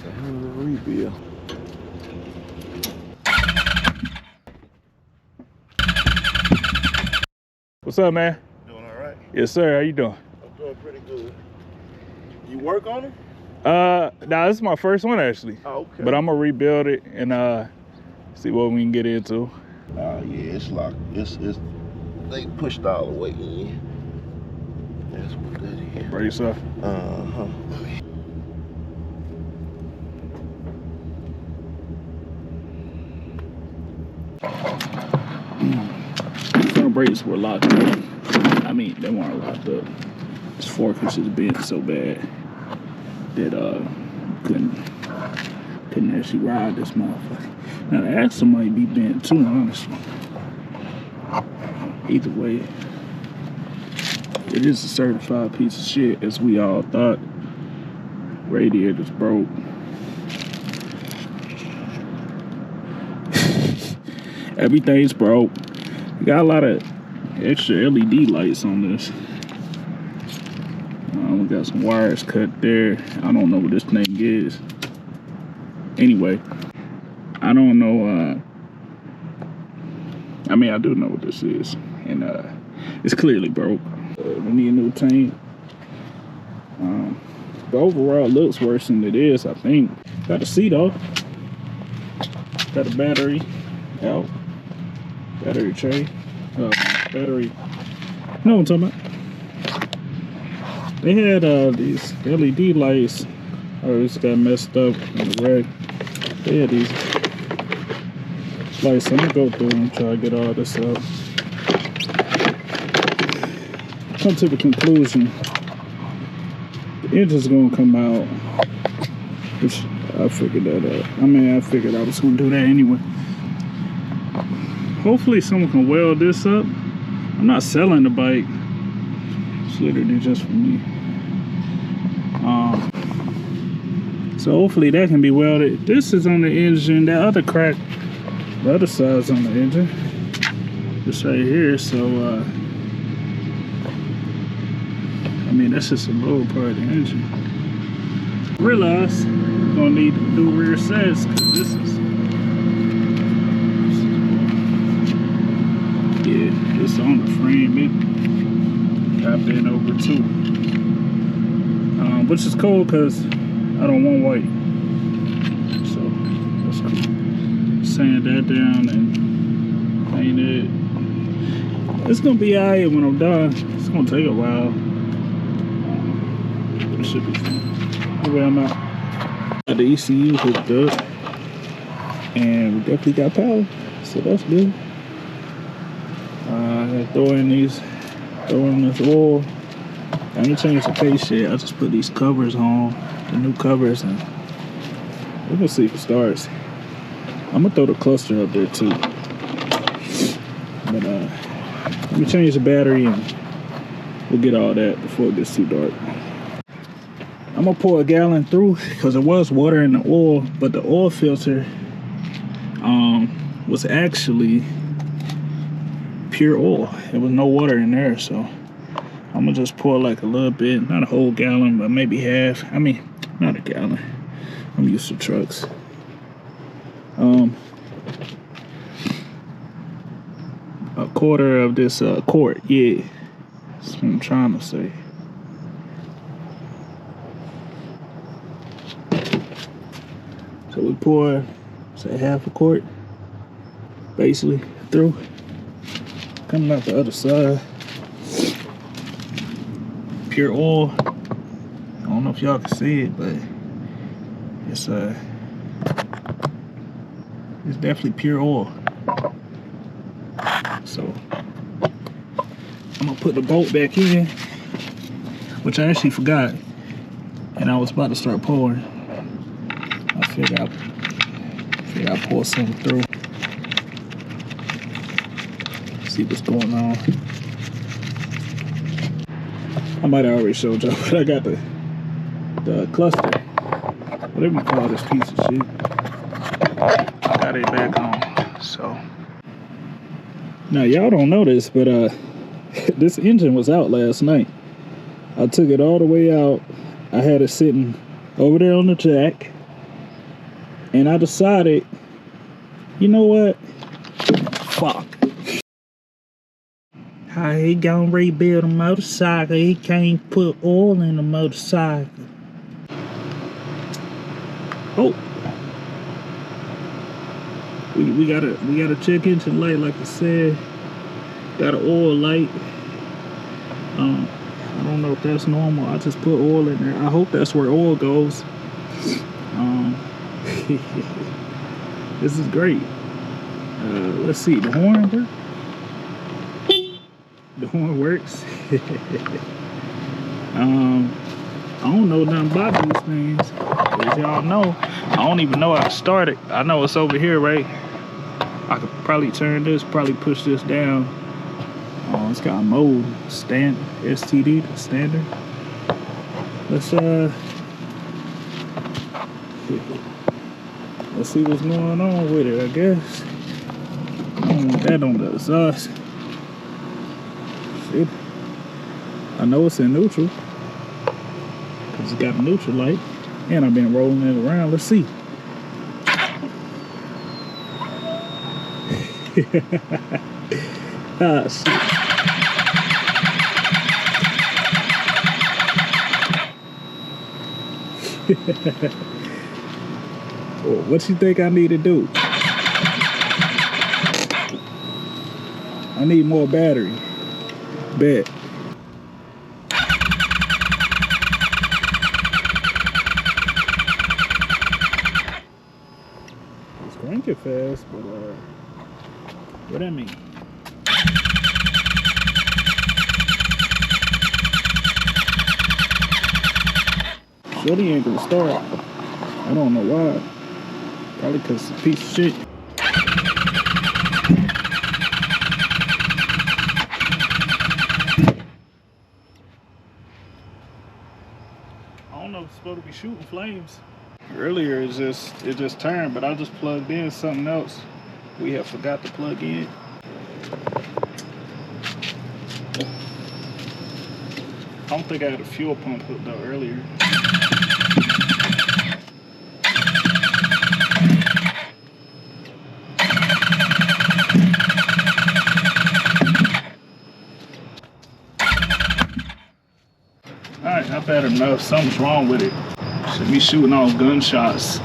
Rebuild. What's up, man? Doing all right? Yes, sir. How you doing? I'm doing pretty good. You work on it? Nah, this is my first one actually. Oh, okay. But I'm gonna rebuild it and see what we can get into. Oh yeah, it's locked. It's they pushed all the way in. That's what that is. Brace up. Front brakes were locked up. I mean, they weren't locked up. This fork was just bent so bad that couldn't actually ride this motherfucker. Now the axle might be bent too, honestly. Either way, it is a certified piece of shit, as we all thought. Radiator's broke. Everything's broke. We got a lot of extra LED lights on this. We got some wires cut there. I don't know what this thing is. Anyway, I don't know. I mean, I do know what this is, and it's clearly broke. We need a new tank. But overall, it looks worse than it is, I think. Got a seat off. Got a battery out. Battery tray. Battery. You know what I'm talking about? They had these LED lights. Oh, this got messed up in the wreck. They had these lights. I'm gonna go through and try to get all this up. Come to the conclusion. The engine's gonna come out. Which I figured that out. I mean, I figured I was gonna do that anyway. Hopefully someone can weld this up. I'm not selling the bike. It's literally just for me. So hopefully that can be welded. This is on the engine. That other crack, the other side's on the engine. This right here. So I mean, that's just a lower part of the engine. Realize I'm gonna need to do rear sets, because this is it's on the frame. It dropped in over too, which is cool because I don't want white, so that's cool. Sand that down and paint it. It's gonna be alright when I'm done. It's gonna take a while, but it should be fun. Anyway, I'm out. Got the ECU hooked up, and we definitely got power, so that's good. Throw in this oil. I ain't changed the case yet. I just put these covers on, the new covers, and we're gonna see if it starts. I'm gonna throw the cluster up there too. But let me change the battery and we'll get all that before it gets too dark. I'm gonna pour a gallon through because there was water in the oil, but the oil filter was actually pure oil. There was no water in there, so I'm gonna just pour like a little bit, not a whole gallon, but maybe half. I mean, not a gallon. I'm used to trucks. A quarter of this quart, yeah. That's what I'm trying to say. So we pour, say, half a quart, basically through. Coming out the other side. Pure oil. I don't know if y'all can see it, but it's definitely pure oil. So I'm gonna put the bolt back in, which I actually forgot, and I was about to start pouring. I figured I'll pour something through. See what's going on. I might have already showed y'all, but I got the cluster, whatever you call this piece of shit. I got it back on. So now y'all don't know this, but this engine was out last night. I took it all the way out. I had it sitting over there on the jack, And I decided, you know what? Fuck. How he gonna rebuild a motorcycle? He can't put oil in the motorcycle. Oh. We gotta check engine light, like I said. Got an oil light. I don't know if that's normal. I just put oil in there. I hope that's where oil goes. This is great. Let's see, the horn works. The horn works. I don't know nothing about these things. As y'all know, I don't even know how to start it. I know it's over here, right? I could probably turn this, probably push this down. Oh, it's got a mode, STD, standard. Let's see what's going on with it, I guess. I don't want that on the exhaust. Shit. I know it's in neutral, because it's got a neutral light, and I've been rolling it around. Let's see. Ah, shit. Well, what you think I need to do? I need more battery. Bet. It's cranking fast, but what that mean? Shorty ain't gonna start. I don't know why. Probably because it's a piece of shit. I don't know if it's supposed to be shooting flames. Earlier it just turned, but I just plugged in something else we have forgot to plug in. I don't think I had a fuel pump hooked up earlier. Alright, I better know something's wrong with it. Should be shooting off gunshots.